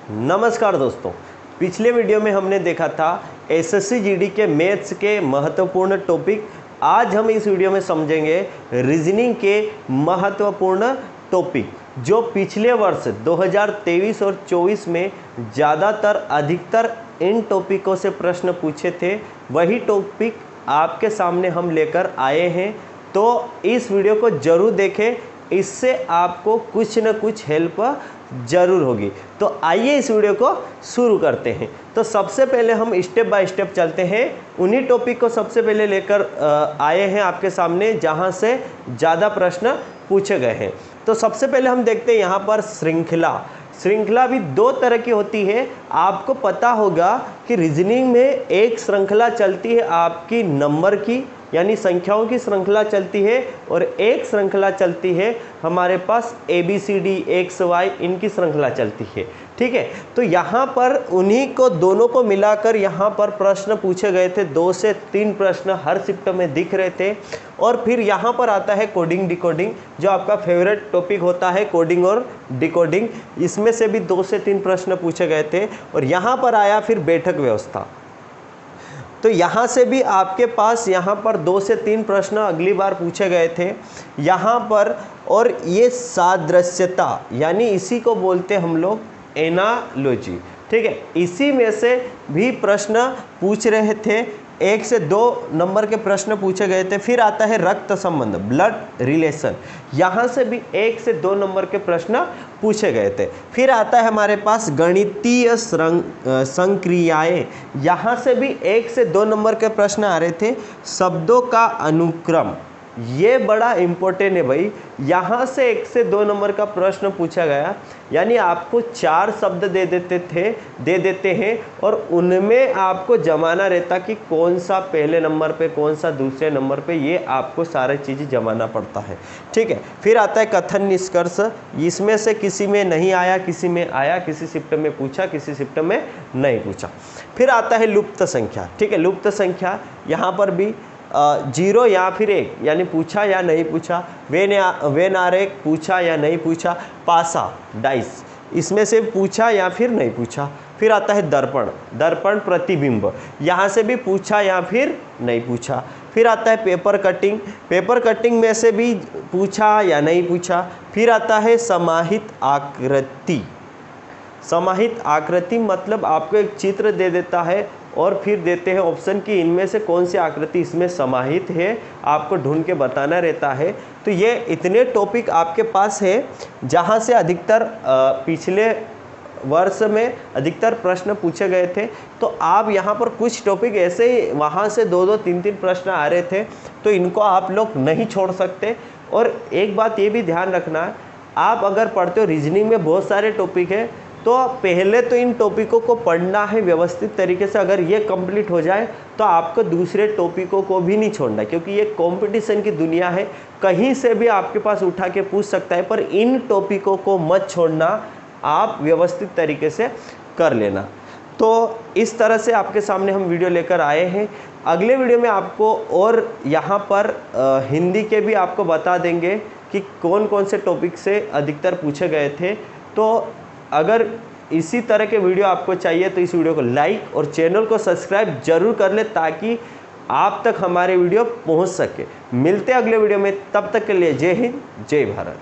नमस्कार दोस्तों, पिछले वीडियो में हमने देखा था एसएससी जीडी के मैथ्स के महत्वपूर्ण टॉपिक। आज हम इस वीडियो में समझेंगे रीजनिंग के महत्वपूर्ण टॉपिक जो पिछले वर्ष 2023 और 24 में ज़्यादातर अधिकतर इन टॉपिकों से प्रश्न पूछे थे। वही टॉपिक आपके सामने हम लेकर आए हैं, तो इस वीडियो को ज़रूर देखें, इससे आपको कुछ न कुछ हेल्प ज़रूर होगी। तो आइए इस वीडियो को शुरू करते हैं। तो सबसे पहले हम स्टेप बाय स्टेप चलते हैं। उन्हीं टॉपिक को सबसे पहले लेकर आए हैं आपके सामने जहां से ज़्यादा प्रश्न पूछे गए हैं। तो सबसे पहले हम देखते हैं यहाँ पर श्रृंखला भी दो तरह की होती है। आपको पता होगा कि रीजनिंग में एक श्रृंखला चलती है आपकी नंबर की, यानी संख्याओं की श्रृंखला चलती है, और एक श्रृंखला चलती है हमारे पास ABCD XY इनकी श्रृंखला चलती है। ठीक है, तो यहाँ पर उन्हीं को दोनों को मिलाकर यहाँ पर प्रश्न पूछे गए थे। 2 से 3 प्रश्न हर शिफ्ट में दिख रहे थे। और फिर यहाँ पर आता है कोडिंग डिकोडिंग, जो आपका फेवरेट टॉपिक होता है, कोडिंग और डिकोडिंग। इसमें से भी 2 से 3 प्रश्न पूछे गए थे। और यहाँ पर आया फिर बैठक व्यवस्था। तो यहाँ से भी आपके पास यहाँ पर 2 से 3 प्रश्न अगली बार पूछे गए थे यहाँ पर। और ये सादृश्यता, यानी इसी को बोलते हम लोग एनालॉजी। ठीक है, इसी में से भी प्रश्न पूछ रहे थे। 1 से 2 नंबर के प्रश्न पूछे गए थे। फिर आता है रक्त संबंध, ब्लड रिलेशन। यहाँ से भी 1 से 2 नंबर के प्रश्न पूछे गए थे। फिर आता है हमारे पास गणितीय संक्रियाएं। यहाँ से भी 1 से 2 नंबर के प्रश्न आ रहे थे। शब्दों का अनुक्रम, ये बड़ा इम्पोर्टेंट है भाई। यहाँ से 1 से 2 नंबर का प्रश्न पूछा गया, यानी आपको 4 शब्द दे देते हैं और उनमें आपको जमाना रहता कि कौन सा पहले नंबर पे, कौन सा दूसरे नंबर पे, ये आपको सारी चीज़ें जमाना पड़ता है। ठीक है, फिर आता है कथन निष्कर्ष। इसमें से किसी में नहीं आया, किसी में आया, किसी शिफ्ट में पूछा, किसी शिफ्ट में नहीं पूछा। फिर आता है लुप्त संख्या। ठीक है, लुप्त संख्या यहाँ पर भी 0 या फिर 1, यानी पूछा या नहीं पूछा। वेन आर एक, पूछा या नहीं पूछा। पासा, डाइस, इसमें से पूछा या फिर नहीं पूछा। फिर आता है दर्पण प्रतिबिंब, यहाँ से भी पूछा या फिर नहीं पूछा। फिर आता है पेपर कटिंग में से भी पूछा या नहीं पूछा। फिर आता है समाहित आकृति मतलब आपको एक चित्र दे देता है और फिर देते हैं ऑप्शन कि इनमें से कौन सी आकृति इसमें समाहित है, आपको ढूंढ के बताना रहता है। तो ये इतने टॉपिक आपके पास है जहाँ से अधिकतर पिछले वर्ष में अधिकतर प्रश्न पूछे गए थे। तो आप यहाँ पर कुछ टॉपिक ऐसे ही वहाँ से 2-2, 3-3 प्रश्न आ रहे थे, तो इनको आप लोग नहीं छोड़ सकते। और एक बात ये भी ध्यान रखना, आप अगर पढ़ते हो रीजनिंग में बहुत सारे टॉपिक है, तो पहले तो इन टॉपिकों को पढ़ना है व्यवस्थित तरीके से। अगर ये कंप्लीट हो जाए तो आपको दूसरे टॉपिकों को भी नहीं छोड़ना, क्योंकि ये कंपटीशन की दुनिया है। कहीं से भी आपके पास उठा के पूछ सकता है, पर इन टॉपिकों को मत छोड़ना, आप व्यवस्थित तरीके से कर लेना। तो इस तरह से आपके सामने हम वीडियो लेकर आए हैं। अगले वीडियो में आपको और यहाँ पर हिंदी के भी आपको बता देंगे कि कौन कौन से टॉपिक से अधिकतर पूछे गए थे। तो अगर इसी तरह के वीडियो आपको चाहिए तो इस वीडियो को लाइक और चैनल को सब्सक्राइब जरूर कर ले, ताकि आप तक हमारे वीडियो पहुंच सके। मिलते हैं अगले वीडियो में, तब तक के लिए जय हिंद, जय भारत।